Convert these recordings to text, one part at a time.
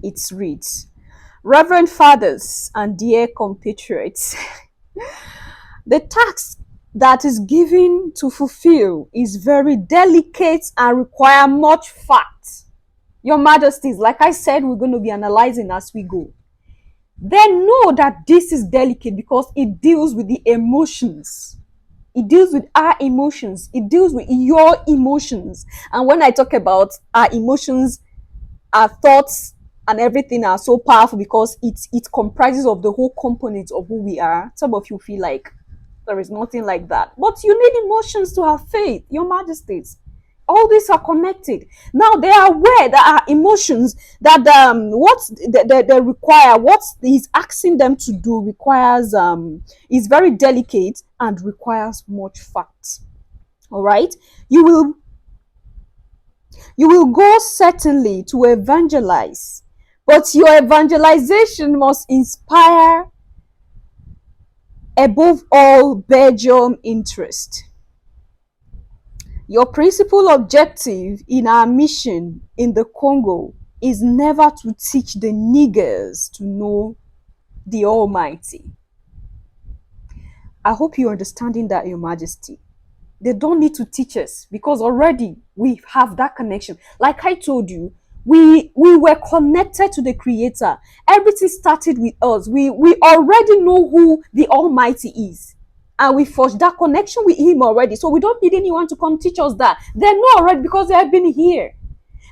It reads, Reverend Fathers and dear compatriots, the task that is given to fulfill is very delicate and require much fact. Your Majesties, like I said, we're going to be analyzing as we go. Then know that this is delicate because it deals with the emotions. It deals with our emotions. It deals with your emotions. And when I talk about our emotions, our thoughts and everything are so powerful because it comprises of the whole component of who we are. Some of you feel like there is nothing like that. But you need emotions to have faith, Your Majesties. All these are connected. Now they are aware that our emotions, that what they require, what he's asking them to do requires is very delicate and requires much fact. All right, you will go certainly to evangelize, but your evangelization must inspire above all Belgium interest. Your principal objective in our mission in the Congo is never to teach the niggers to know the Almighty. I hope you're understanding that, Your Majesty. They don't need to teach us because already we have that connection. Like I told you, we were connected to the Creator. Everything started with us. We already know who the Almighty is. And we forged that connection with Him already. So we don't need anyone to come teach us that. They know already because they have been here.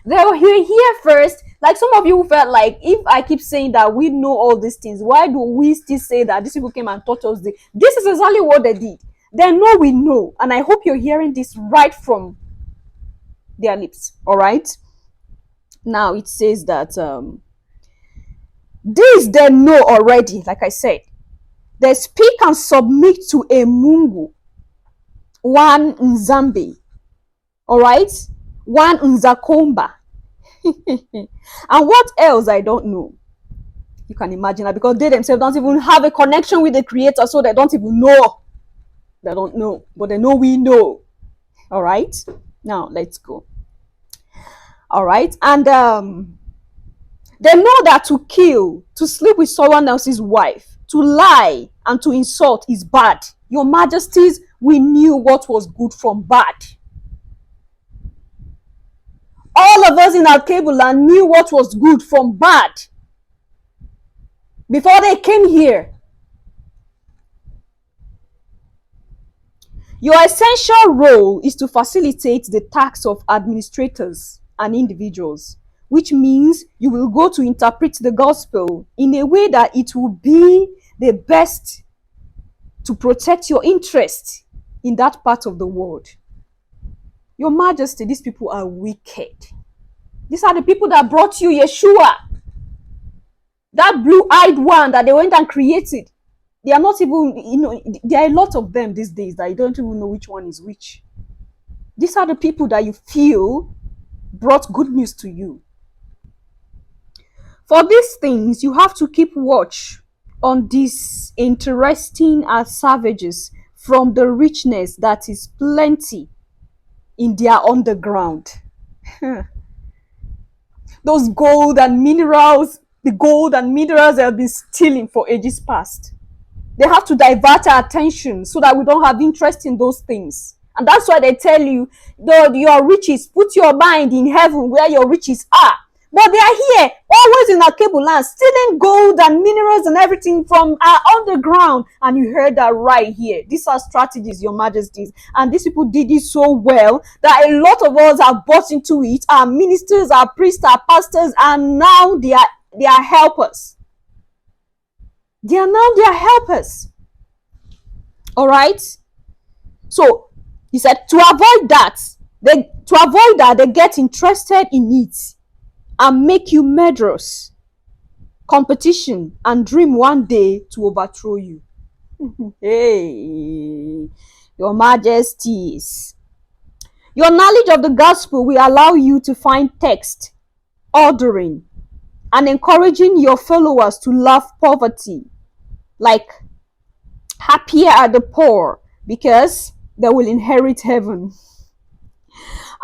They were here first. Like some of you felt like, if I keep saying that we know all these things, why do we still say that these people came and taught us this? This is exactly what they did. They know we know. And I hope you're hearing this right from their lips. All right. Now it says that this they know already, like I said. They speak and submit to a Mungu, one Nzambi, all right, one Nzakomba. And what else I don't know. You can imagine that because they themselves don't even have a connection with the Creator, so they don't even know. They don't know, but they know we know. All right, now let's go. All right, and they know that to kill, to sleep with someone else's wife, to lie and to insult is bad. Your Majesties, we knew what was good from bad. All of us in our cable land knew what was good from bad before they came here. Your essential role is to facilitate the tasks of administrators and individuals, which means you will go to interpret the gospel in a way that it will be the best to protect your interest in that part of the world. Your Majesty, these people are wicked. These are the people that brought you Yeshua. That blue-eyed one that they went and created. They are not even, there are a lot of them these days that you don't even know which one is which. These are the people that you feel brought good news to you. For these things, you have to keep watch on these interesting as savages from the richness that is plenty in their underground. Those gold and minerals, the gold and minerals they have been stealing for ages past. They have to divert our attention so that we don't have interest in those things. And that's why they tell you, your riches, put your mind in heaven where your riches are. But they are here, always in our cable land, stealing gold and minerals and everything from our underground. And you heard that right here. These are strategies, Your Majesties. And these people did it so well that a lot of us have bought into it. Our ministers, our priests, our pastors, and now they are helpers. They are now their helpers. All right. So he said to avoid that, they get interested in it and make you murderous, competition, and dream one day to overthrow you. Hey, Your Majesties. Your knowledge of the gospel will allow you to find text, ordering, and encouraging your followers to love poverty, like happier are the poor because they will inherit heaven.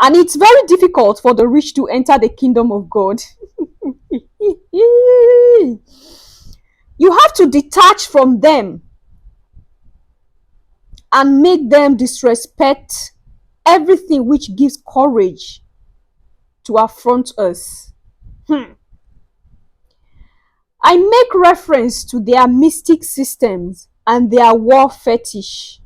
And it's very difficult for the rich to enter the kingdom of God. detach from them and make them disrespect everything which gives courage to affront us. I make reference to their mystic systems and their war fetish,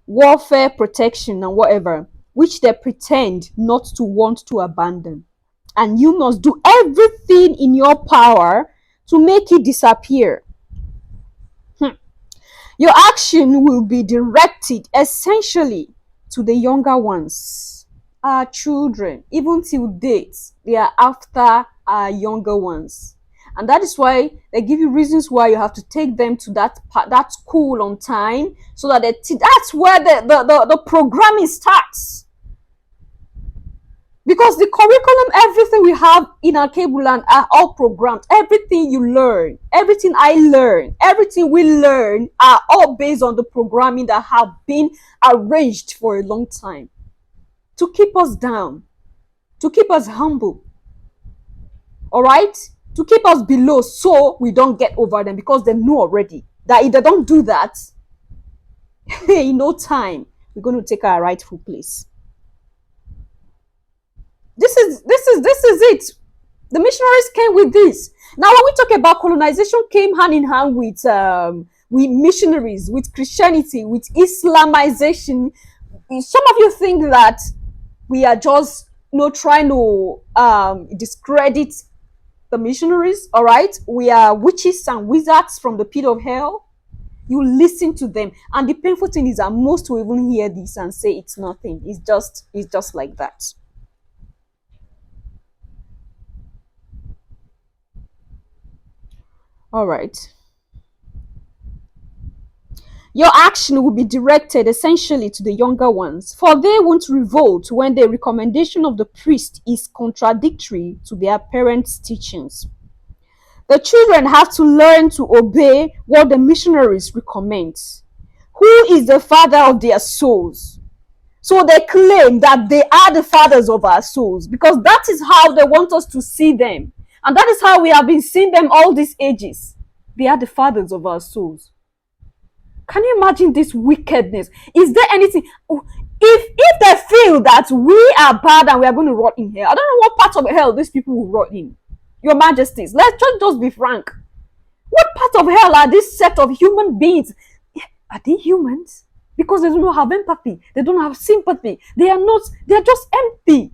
warfare protection and whatever, which they pretend not to want to abandon. And you must do everything in your power to make it disappear. Your action will be directed essentially to the younger ones, our children. Even till date, they are after our younger ones. And that is why they give you reasons why you have to take them to that school on time, so that that's where the programming starts. Because the curriculum, everything we have in our cable land are all programmed. Everything you learn, everything I learn, everything we learn are all based on the programming that have been arranged for a long time to keep us down, to keep us humble, all right? To keep us below so we don't get over them, because they know already that if they don't do that, in no time, we're going to take our rightful place. This is it. The missionaries came with this. Now, when we talk about colonization, came hand in hand with missionaries, with Christianity, with Islamization. Some of you think that we are just trying to discredit the missionaries. All right, we are witches and wizards from the pit of hell. You listen to them, and the painful thing is that most will even hear this and say it's nothing. It's just like that. All right. Your action will be directed essentially to the younger ones, for they won't revolt when the recommendation of the priest is contradictory to their parents' teachings. The children have to learn to obey what the missionaries recommend. Who is the father of their souls? So they claim that they are the fathers of our souls, because that is how they want us to see them. And that is how we have been seeing them all these ages. They are the fathers of our souls. Can you imagine this wickedness? Is there anything? If they feel that we are bad and we are going to rot in hell, I don't know what part of hell these people will rot in. Your Majesties, let's just be frank. What part of hell are this set of human beings? Are they humans? Because they don't have empathy. They don't have sympathy. They are just empty.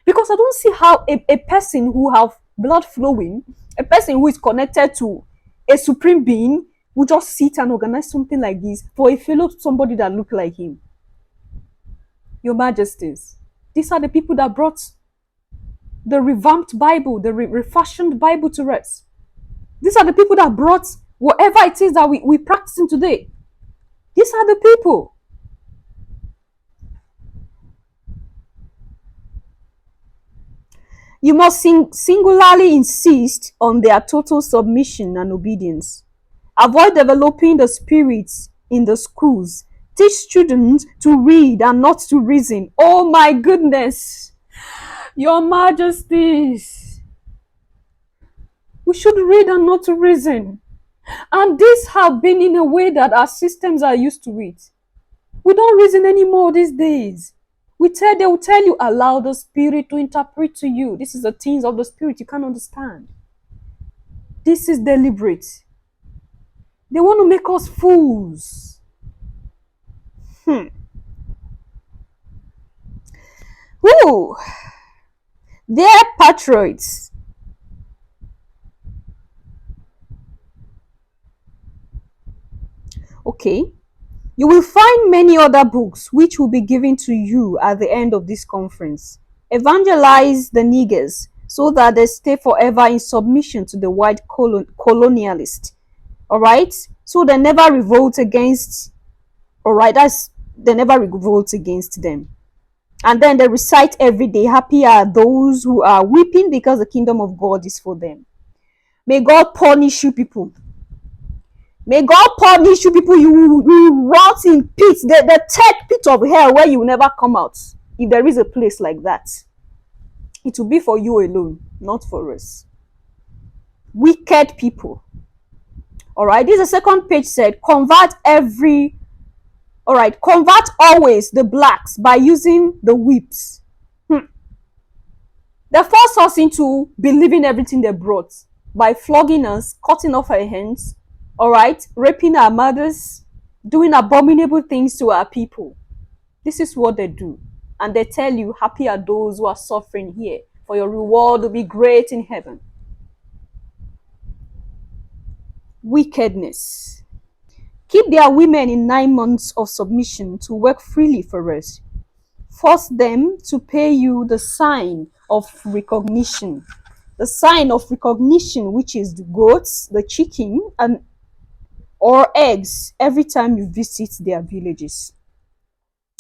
Because I don't see how a person who have blood flowing, a person who is connected to a supreme being, will just sit and organize something like this for a fellow somebody that look like him. Your Majesties, these are the people that brought the revamped Bible, the refashioned Bible to us. These are the people that brought whatever it is that we practicing today. These are the people. You must singularly insist on their total submission and obedience. Avoid developing the spirits in the schools. Teach students to read and not to reason. Oh my goodness. Your Majesties. We should read and not to reason. And this have been in a way that our systems are used to it. We don't reason anymore these days. They will tell you, allow the spirit to interpret to you. This is the things of the spirit you can't understand. This is deliberate. They want to make us fools. Who? They're patriots. Okay. You will find many other books which will be given to you at the end of this conference. Evangelize the niggers so that they stay forever in submission to the white colonialist. All right? So they never revolt against, all right, they never revolt against them. And then they recite every day, happy are those who are weeping because the kingdom of God is for them. May God punish you people. May God punish you people. You rot in pits, the third pit of hell where you will never come out. If there is a place like that, it will be for you alone, not for us. Wicked people. All right, this is the second page said, convert always the blacks by using the whips. They force us into believing everything they brought by flogging us, cutting off our hands, all right, raping our mothers, doing abominable things to our people. This is what they do. And they tell you, happy are those who are suffering here, for your reward will be great in heaven. Wickedness. Keep their women in 9 months of submission to work freely for us. Force them to pay you the sign of recognition. The sign of recognition, which is the goats, the chicken, and or eggs every time you visit their villages.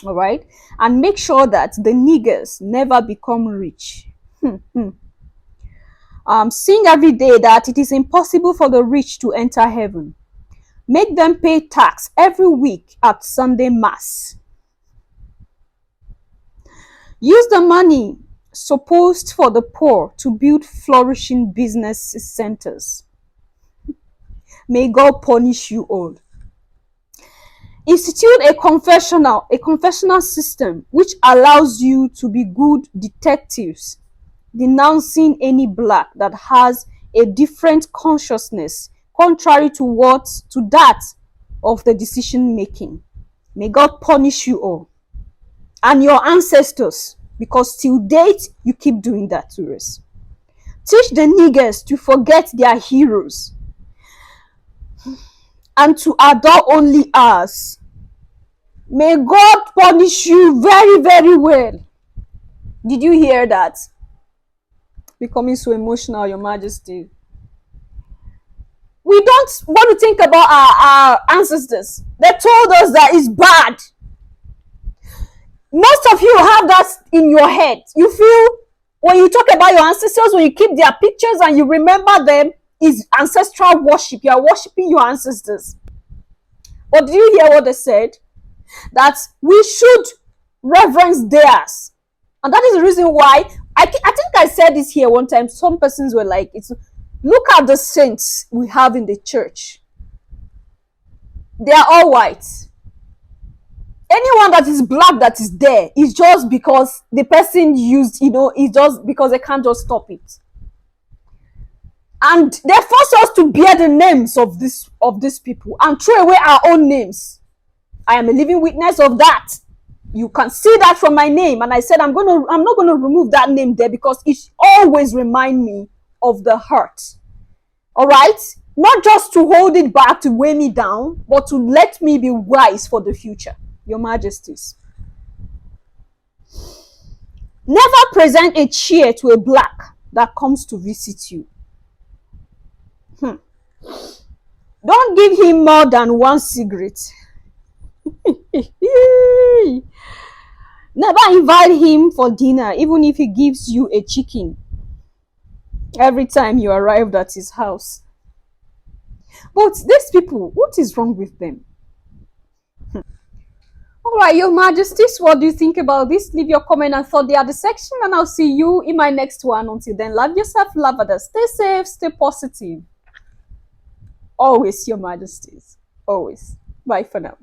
All right, and make sure that the niggers never become rich. Sing every day that it is impossible for the rich to enter heaven. Make them pay tax every week at Sunday Mass. Use the money supposed for the poor to build flourishing business centers. May God punish you all. Institute a confessional system which allows you to be good detectives, denouncing any black that has a different consciousness contrary to that of the decision making. May God punish you all and your ancestors, because till date you keep doing that to us. Teach the niggers to forget their heroes and to adore only us. May God punish you very, very well. Did you hear that? Becoming so emotional, Your Majesty. We don't want to think about our ancestors. They told us that it's bad. Most of you have that in your head. You feel when you talk about your ancestors, when you keep their pictures and you remember them, is ancestral worship. You are worshiping your ancestors. But did you hear what they said? That we should reverence theirs. And that is the reason why, I think I said this here one time. Some persons were like, look at the saints we have in the church. They are all white. Anyone that is black that is there is just because the person used, it's just because they can't just stop it. And they force us to bear the names of these people and throw away our own names. I am a living witness of that. You can see that from my name. And I said, I'm not going to remove that name there because it always reminds me of the hurt. All right? Not just to hold it back to weigh me down, but to let me be wise for the future. Your Majesties. Never present a chair to a black that comes to visit you. Don't give him more than one cigarette. Never invite him for dinner, even if he gives you a chicken every time you arrived at his house. But these people, what is wrong with them? All right, Your Majesties, what do you think about this? Leave your comment and thought there at the section, and I'll see you in my next one. Until then, love yourself, love others, stay safe, stay positive. Always, Your Majesties. Always. Bye for now.